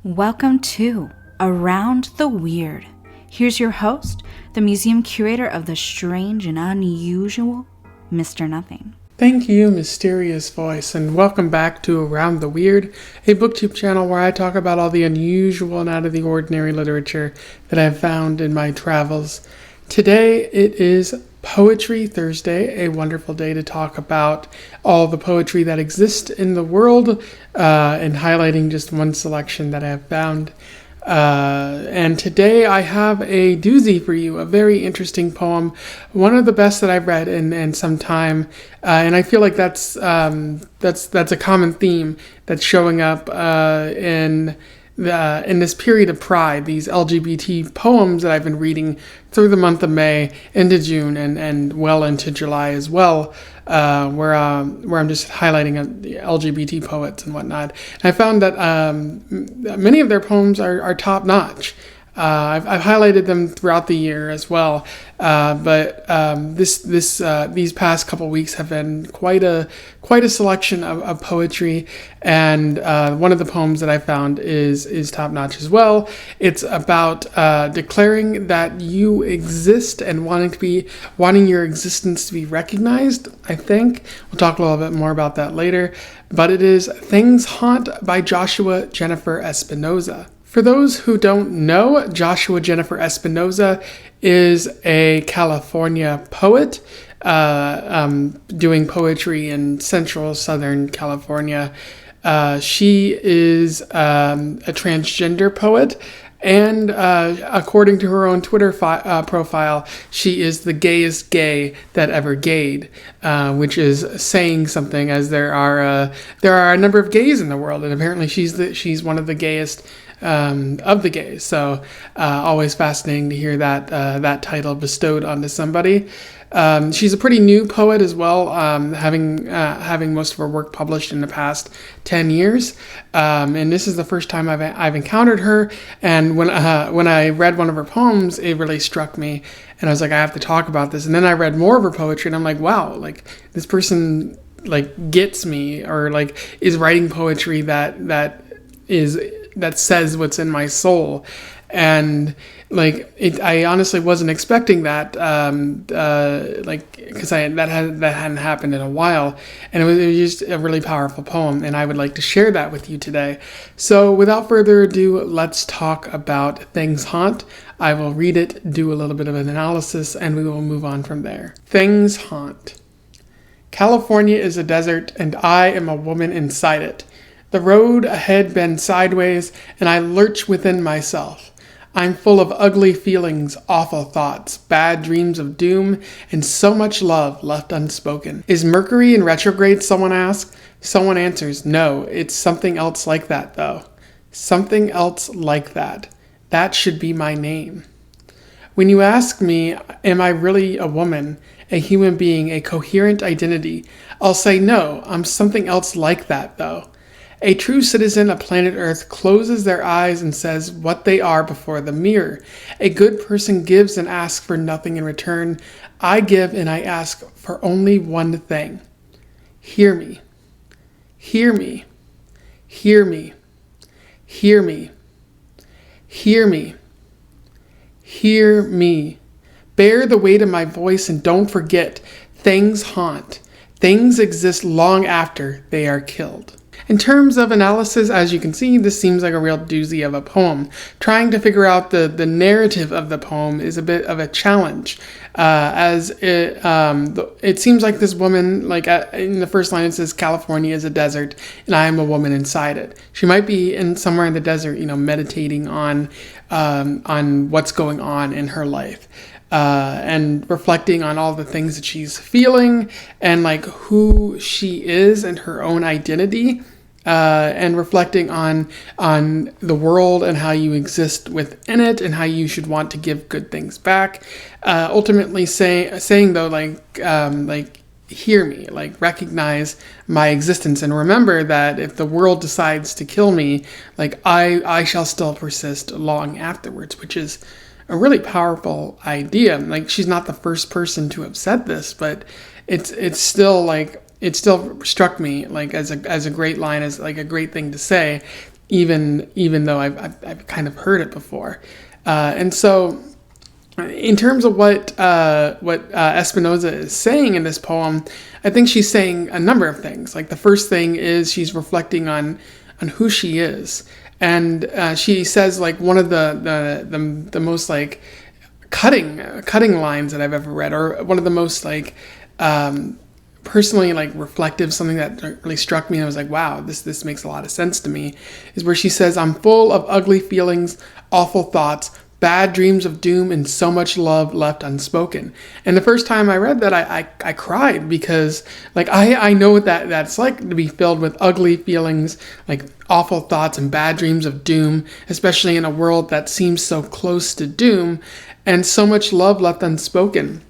Welcome to Around the Weird. Here's your host, the museum curator of the strange and unusual, Mr. Nothing. Thank you, mysterious voice, and welcome back to Around the Weird, a booktube channel where I talk about all the unusual and out of the ordinary literature that I've found in my travels. Today it is Poetry Thursday, a wonderful day to talk about all the poetry that exists in the world, and highlighting just one selection that I have found. And today I have a doozy for you, a very interesting poem, one of the best that I've read in some time, and I feel like that's a common theme that's showing up in this period of Pride, these LGBT poems that I've been reading through the month of May into June and well into July as well, where I'm just highlighting the LGBT poets and whatnot. And I found that many of their poems are top notch. I've highlighted them throughout the year as well, but these past couple weeks have been quite a selection of poetry, and one of the poems that I found is top notch as well. It's about declaring that you exist and wanting your existence to be recognized. I think we'll talk a little bit more about that later, but it is "Things Haunt" by Joshua Jennifer Espinoza. For those who don't know, Joshua Jennifer Espinoza is a California poet, doing poetry in central Southern California. She is a transgender poet, and according to her own Twitter profile, she is the gayest gay that ever gayed, which is saying something, as there are a number of gays in the world, and apparently she's one of the gayest of the gays. So always fascinating to hear that title bestowed onto somebody. She's a pretty new poet as well, having most of her work published in the past 10 years. And this is the first time I've encountered her. And when I read one of her poems, it really struck me. And I was like, I have to talk about this. And then I read more of her poetry, and I'm like, wow, like this person like gets me, or like is writing poetry that says what's in my soul. And I honestly wasn't expecting that, because that hadn't happened in a while, and it was just a really powerful poem, and I would like to share that with you today. So without further ado, let's talk about Things Haunt. I will read it, do a little bit of an analysis, and we will move on from there. Things Haunt. California is a desert, and I am a woman inside it. The road ahead bends sideways, and I lurch within myself. I'm full of ugly feelings, awful thoughts, bad dreams of doom, and so much love left unspoken. Is Mercury in retrograde, someone asks? Someone answers, no, it's something else like that, though. Something else like that. That should be my name. When you ask me, am I really a woman, a human being, a coherent identity, I'll say no, I'm something else like that, though. A true citizen of planet Earth closes their eyes and says what they are before the mirror. A good person gives and asks for nothing in return. I give and I ask for only one thing. Hear me. Hear me. Hear me. Hear me. Hear me. Hear me. Bear the weight of my voice and don't forget, things haunt. Things exist long after they are killed. In terms of analysis, as you can see, this seems like a real doozy of a poem. Trying to figure out the narrative of the poem is a bit of a challenge, as it seems like this woman, in the first line it says, California is a desert, and I am a woman inside it. She might be somewhere in the desert, meditating on what's going on in her life. And reflecting on all the things that she's feeling, and who she is and her own identity, and reflecting on the world and how you exist within it and how you should want to give good things back. Ultimately saying though, hear me, recognize my existence, and remember that if the world decides to kill me, I shall still persist long afterwards, which is a really powerful idea. She's not the first person to have said this, but it's still struck me as a great line, as a great thing to say. even though I've kind of heard it before. And so in terms of what Espinoza is saying in this poem, I think she's saying a number of things. Like the first thing is she's reflecting on who she is, and she says like one of the most like cutting lines that I've ever read, or one of the most like personally like reflective, something that really struck me and I was like, wow, this makes a lot of sense to me, is where she says, "I'm full of ugly feelings, awful thoughts, bad dreams of doom, and so much love left unspoken." And the first time I read that, I cried, because like I know what that's like, to be filled with ugly feelings, like awful thoughts and bad dreams of doom, especially in a world that seems so close to doom, and so much love left unspoken.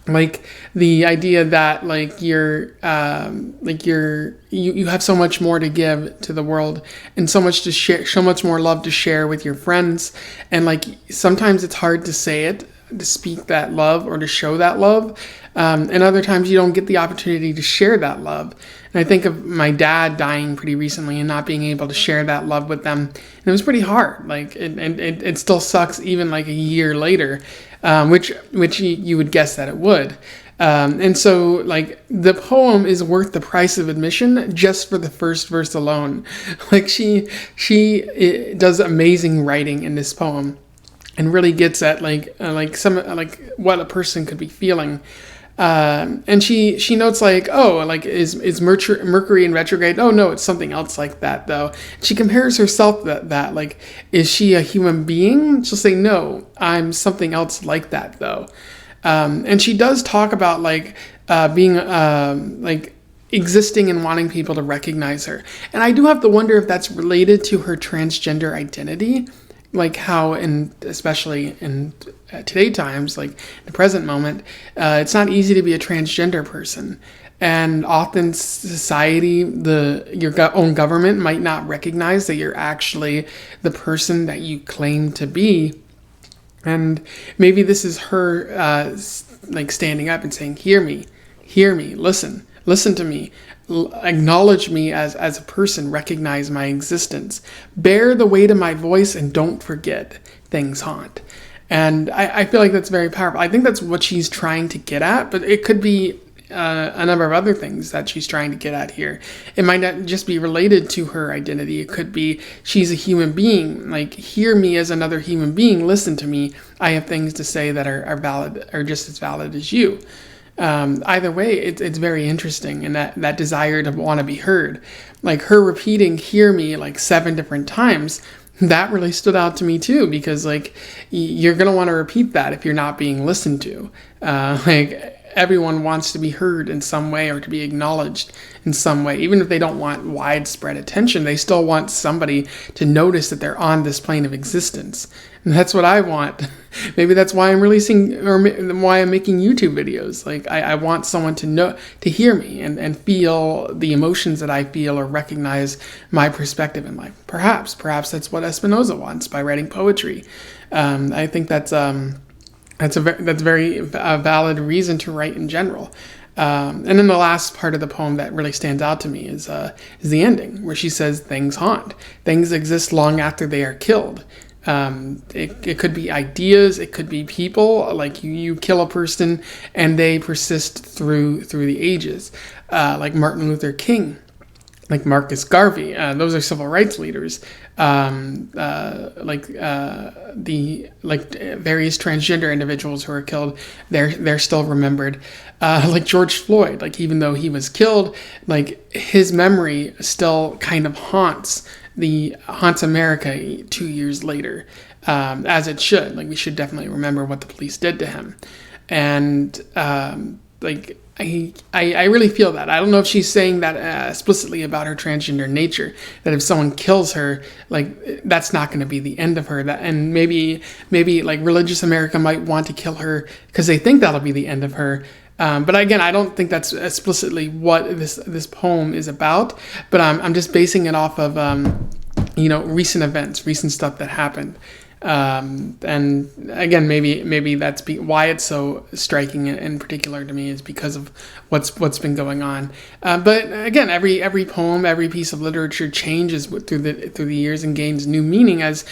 Like the idea that like you have so much more to give to the world, and so much to share, so much more love to share with your friends, and like sometimes it's hard to say it, to speak that love or to show that love, and other times you don't get the opportunity to share that love. And I think of my dad dying pretty recently and not being able to share that love with them, and it was pretty hard. Like it still sucks even like a year later, which you would guess that it would. And so like the poem is worth the price of admission just for the first verse alone. Like she does amazing writing in this poem, and really gets at like what a person could be feeling. And she notes like, oh, like is Mercury in retrograde? Oh no, it's something else like that though. She compares herself that like, is she a human being? She'll say, no, I'm something else like that though. And she does talk about like being like existing and wanting people to recognize her. And I do have to wonder if that's related to her transgender identity. Like how, especially in today times, like the present moment, it's not easy to be a transgender person, and often society, your own government might not recognize that you're actually the person that you claim to be. And maybe this is her like standing up and saying, hear me, listen to me. Acknowledge me as a person, recognize my existence, bear the weight of my voice, and don't forget things haunt. And I feel like that's very powerful. I think that's what she's trying to get at, but it could be a number of other things that she's trying to get at here. It might not just be related to her identity. It could be she's a human being, like hear me as another human being, listen to me. I have things to say that are valid, or just as valid as you. Either way, it's very interesting, and that desire to want to be heard, like her repeating "hear me" like 7 different times, that really stood out to me too, because like you're gonna want to repeat that if you're not being listened to. Like everyone wants to be heard in some way, or to be acknowledged in some way. Even if they don't want widespread attention, they still want somebody to notice that they're on this plane of existence. And that's what I want. Maybe that's why I'm releasing, or why I'm making YouTube videos. Like I want someone to hear me and feel the emotions that I feel, or recognize my perspective in life. Perhaps that's what Espinoza wants by writing poetry. I think that's very valid reason to write in general. And then the last part of the poem that really stands out to me is the ending, where she says, "Things haunt. Things exist long after they are killed." It could be ideas, it could be people. Like you kill a person and they persist through the ages. Like Martin Luther King, like Marcus Garvey. Those are civil rights leaders. Various transgender individuals who are killed, they're still remembered. Like George Floyd, like even though he was killed, like his memory still kind of haunts America 2 years later, as it should. Like we should definitely remember what the police did to him. And like I really feel that. I don't know if she's saying that explicitly about her transgender nature, that if someone kills her, like that's not going to be the end of her. And maybe like religious America might want to kill her because they think that'll be the end of her. But again, I don't think that's explicitly what this poem is about. But I'm just basing it off of recent events, recent stuff that happened. And again, maybe that's why it's so striking in particular to me, is because of what's been going on. But again, every poem, every piece of literature changes through the years and gains new meaning as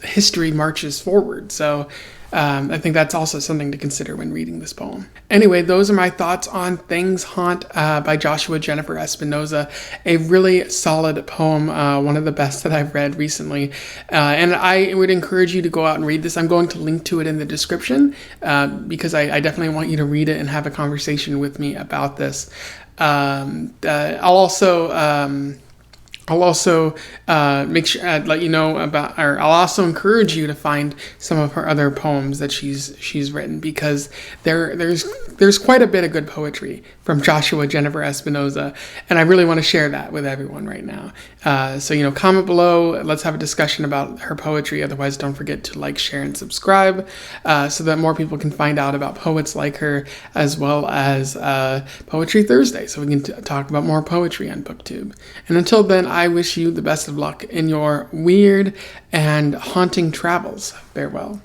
history marches forward. So I think that's also something to consider when reading this poem. Anyway, those are my thoughts on Things Haunt by Joshua Jennifer Espinoza. A really solid poem, one of the best that I've read recently. And I would encourage you to go out and read this. I'm going to link to it in the description because I definitely want you to read it and have a conversation with me about this. I'll also make sure let you know about, or I'll also encourage you to find some of her other poems that she's written, because there's quite a bit of good poetry from Joshua Jennifer Espinoza, and I really want to share that with everyone right now. So comment below. Let's have a discussion about her poetry. Otherwise, don't forget to like, share, and subscribe so that more people can find out about poets like her, as well as Poetry Thursday, so we can talk about more poetry on BookTube. And until then, I wish you the best of luck in your weird and haunting travels. Farewell.